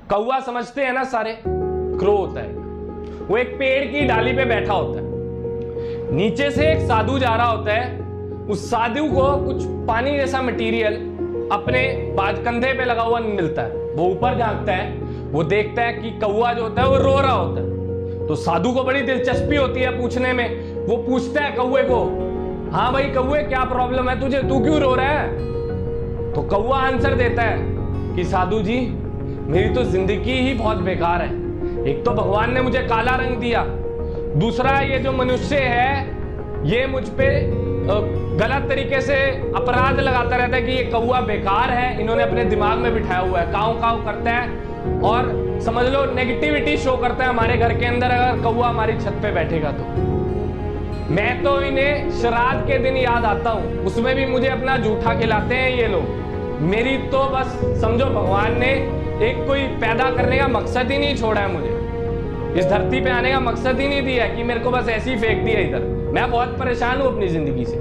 कौवा समझते हैं ना सारे, क्रो होता है। वो एक पेड़ की डाली पे बैठा होता है, नीचे से एक साधु जा रहा होता है। उस साधु को कुछ पानी जैसा मटेरियल अपने बाद कंधे पे लगा हुआ मिलता है। वो ऊपर झांकता है, वो देखता है कि कौवा जो होता है वो रो रहा होता है। तो साधु को बड़ी दिलचस्पी होती है पूछने में। वो पूछता है कौवे को, हाँ भाई कौवे क्या प्रॉब्लम है तुझे, तू क्यों रो रहा है? तो कौवा आंसर देता है कि साधु जी मेरी तो जिंदगी ही बहुत बेकार है। एक तो भगवान ने मुझे काला रंग दिया, दूसरा ये जो मनुष्य है ये मुझ पे गलत तरीके से अपराध लगाता रहता है कि ये कौवा बेकार है, इन्होंने अपने दिमाग में बिठाया हुआ है, काव काव करता है और समझ लो नेगेटिविटी शो करता है हमारे घर के अंदर अगर कौवा हमारी छत पे बैठेगा तो। मैं तो इन्हें श्राद्ध के दिन याद आता हूं, उसमें भी मुझे अपना जूठा खिलाते हैं ये लोग। मेरी तो बस समझो भगवान ने एक कोई पैदा करने का मकसद ही नहीं छोड़ा है, मुझे इस धरती पे आने का मकसद ही नहीं दिया कि मेरे को बस ऐसे ही फेंक दिया इधर। मैं बहुत परेशान हूं अपनी जिंदगी से।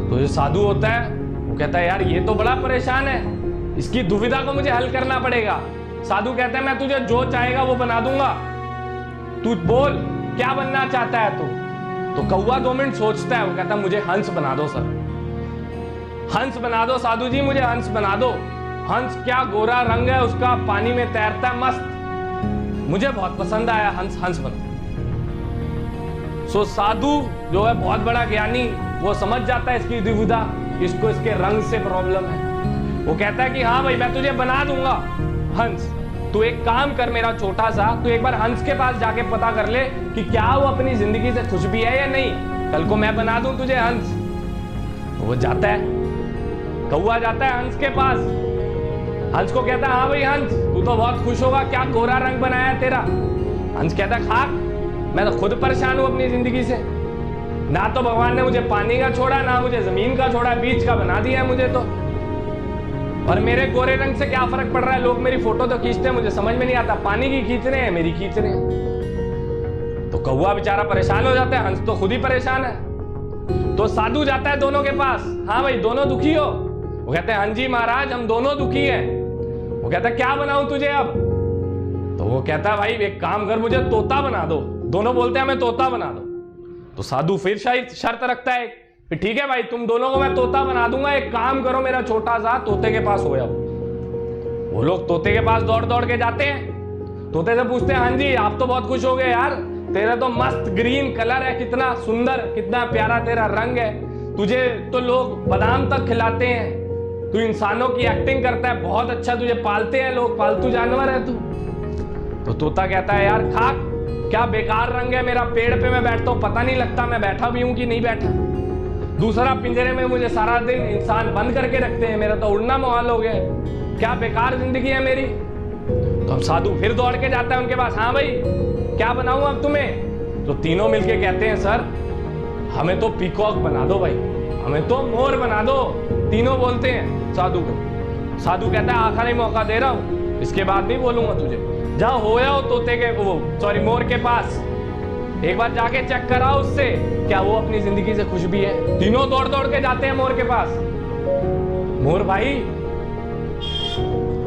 तो जो साधु होता है वो कहता है यार ये तो बड़ा परेशान है, इसकी दुविधा को मुझे हल करना पड़ेगा। साधु कहता है मैं तुझे जो चाहेगा वो बना दूंगा, तू बोल क्या बनना चाहता है तू। तो कौवा 2 मिनट सोचता है, वो कहता है मुझे हंस बना दो सर, हंस बना दो साधु जी, मुझे हंस बना दो। हंस क्या गोरा रंग है उसका, पानी में तैरता है मस्त, मुझे बहुत पसंद आया हंस, हंस बना। सो साधु जो है बहुत बड़ा ज्ञानी, वो समझ जाता है इसकी दुविधा, इसको इसके रंग से प्रॉब्लम है। वो कहता है कि हाँ भाई मैं तुझे बना दूंगा हंस, तू एक काम कर मेरा छोटा सा, तू एक बार हंस के पास जाके पता कर ले कि क्या वो अपनी जिंदगी से खुश भी है या नहीं, कल को मैं बना दूं तुझे हंस। तो वो जाता है, कौवा जाता है हंस के पास। हंस को कहता है हाँ भाई हंस तू तो बहुत खुश होगा, क्या गोरा रंग बनाया है तेरा। हंस कहता है खाक, मैं तो खुद परेशान हूं अपनी जिंदगी से, ना तो भगवान ने मुझे पानी का छोड़ा, ना मुझे जमीन का छोड़ा, बीच का बना दिया है मुझे तो। और मेरे गोरे रंग से क्या फर्क पड़ रहा है, लोग मेरी फोटो तो खींचते हैं, मुझे समझ में नहीं आता पानी की खींच रहे हैं मेरी खींच रहे हैं। तो कौवा बेचारा परेशान हो जाता है, हंस तो खुद ही परेशान है। तो साधु जाता है दोनों के पास, हाँ भाई दोनों दुखी हो? वो कहते हैं हाँ जी महाराज हम दोनों दुखी हैं। वो कहता है क्या बनाऊं तुझे अब? तो वो कहता है भाई एक काम कर, मुझे तोता बना दो। दोनों बोलते हैं हमें तोता बना दो। तो साधु फिर शायद शर्त रखता है, ठीक है भाई तुम दोनों को मैं तोता बना दूंगा, एक काम करो मेरा छोटा सा तोते के पास हो जाओ। वो लोग तोते के पास दौड़ दौड़ के जाते हैं, तोते से पूछते हैं हाँ जी आप तो बहुत खुश हो गए यार, तेरा तो मस्त ग्रीन कलर है, कितना सुंदर कितना प्यारा तेरा रंग है, तुझे तो लोग बादाम तक खिलाते हैं, तू इंसानों की एक्टिंग करता है, बहुत अच्छा, तुझे पालते हैं लोग, पालतू जानवर है तू। तो तोता कहता है यार खाक क्या बेकार रंग है मेरा, पेड़ पे मैं बैठता हूँ पता नहीं लगता मैं बैठा भी हूं कि नहीं बैठा। दूसरा पिंजरे में मुझे सारा दिन इंसान बंद करके रखते हैं, मेरा तो उड़ना मुहाल हो गया, क्या बेकार जिंदगी है मेरी। तो अब साधु फिर दौड़ के जाता है उनके पास, हाँ भाई क्या बनाऊं अब तुम्हें? तो तीनों मिलके कहते हैं सर हमें तो पीकॉक बना दो भाई, हमें तो मोर बना दो। तीनों बोलते हैं साधु को। साधु कहता है आखिरी मौका दे रहा हूं, इसके बाद नहीं बोलूंगा तुझे, जहां होया हो तोते के वो सॉरी मोर के पास, एक बार जाके चेक कराओ उससे क्या वो अपनी जिंदगी से खुश भी है। तीनों दौड़ दौड़ के जाते हैं मोर के पास। मोर भाई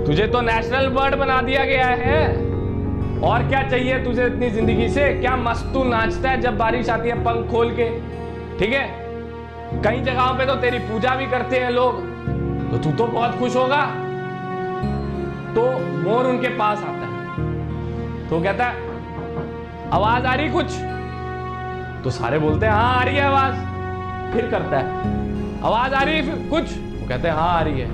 तुझे तो नेशनल बर्ड बना दिया गया है, और क्या चाहिए तुझे इतनी जिंदगी से, क्या मस्त तू नाचता है जब बारिश आती है पंख खोल के, ठीक है कई जगहों पे तो तेरी पूजा भी करते हैं लोग, तो तू तो बहुत खुश होगा। तो मोर उनके पास आता है, तो कहता है आवाज आ रही कुछ? तो सारे बोलते हैं हाँ आ रही है आवाज। फिर करता है आवाज आ रही है कुछ? वो कहते हैं हाँ आ रही है।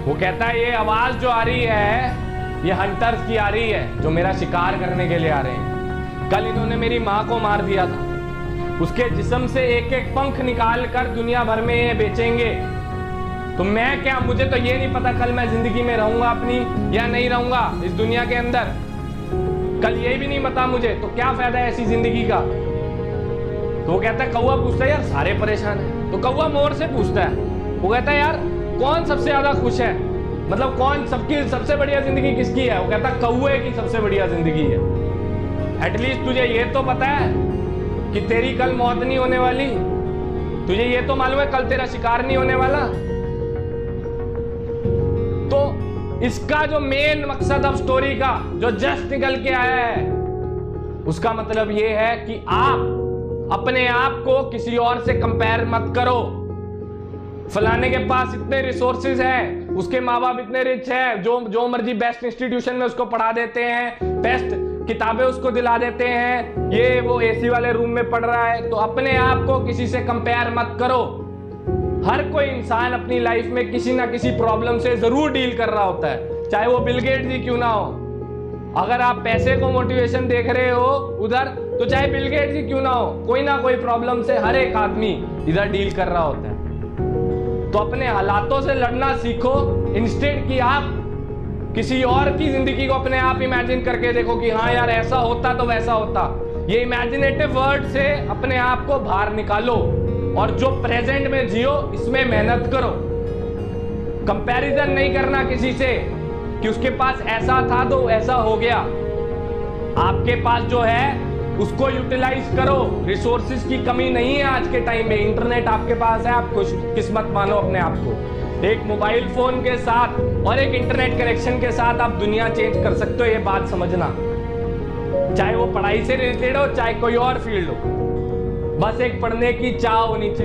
वो कहता है ये आवाज जो आ रही है ये हंटर्स की आ रही है जो मेरा शिकार करने के लिए आ रहे हैं। कल इन्होंने मेरी माँ को मार दिया था, उसके जिस्म से एक एक पंख निकाल कर दुनिया भर में ये बेचेंगे। तो मैं क्या, मुझे तो ये नहीं पता कल मैं जिंदगी में रहूंगा अपनी या नहीं रहूंगा इस दुनिया के अंदर, कल ये भी नहीं पता मुझे, तो क्या फायदा है ऐसी जिंदगी का। तो वो कहता है कौवा पूछता है यार सारे परेशान है। तो कौवा मोर से पूछता है, वो कहता है यार कौन सबसे ज्यादा खुश है, मतलब कौन सबकी सबसे बढ़िया जिंदगी किसकी है? वो कहता है कौवे की सबसे बढ़िया जिंदगी है। एटलीस्ट तुझे ये तो पता है कि तेरी कल मौत नहीं होने वाली, तुझे ये तो मालूम है कल तेरा शिकार नहीं होने वाला। तो इसका जो मेन मकसद अब स्टोरी का जो जस्ट निकल के आया है, उसका मतलब ये है कि आप अपने आप को किसी और से कंपेयर मत करो। फलाने के पास इतने रिसोर्सेज हैं, उसके माँ बाप इतने रिच हैं, जो मर्जी बेस्ट इंस्टीट्यूशन में उसको पढ़ा देते हैं, बेस्ट किताबें उसको दिला देते हैं, ये वो एसी वाले रूम में पढ़ रहा है। तो अपने आप को किसी से कंपेयर मत करो। हर कोई इंसान अपनी लाइफ में किसी ना किसी प्रॉब्लम से जरूर डील कर रहा होता है, चाहे वो बिल गेट्स ही क्यों ना हो। अगर आप पैसे को मोटिवेशन देख रहे हो उधर, तो चाहे बिल गेट्स ही क्यों ना हो, कोई ना कोई प्रॉब्लम से हर एक आदमी इधर डील कर रहा होता है। तो अपने हालातों से लड़ना सीखो, इंस्टेड कि आप किसी और की जिंदगी को अपने आप इमेजिन करके देखो कि हाँ यार ऐसा होता तो वैसा होता। ये इमेजिनेटिव वर्ड से अपने आप को बाहर निकालो और जो प्रेजेंट में जियो, इसमें मेहनत करो। कंपैरिजन नहीं करना किसी से कि उसके पास ऐसा था तो ऐसा हो गया। आपके पास जो है उसको यूटिलाइज करो। रिसोर्सेज की कमी नहीं है आज के टाइम में, इंटरनेट आपके पास है, आप खुश किस्मत मानो अपने आप को। एक मोबाइल फोन के साथ और एक इंटरनेट कनेक्शन के साथ आप दुनिया चेंज कर सकते हो, ये बात समझना। चाहे वो पढ़ाई से रिलेटेड हो, चाहे कोई और फील्ड हो, बस एक पढ़ने की चाह होनी चाहिए।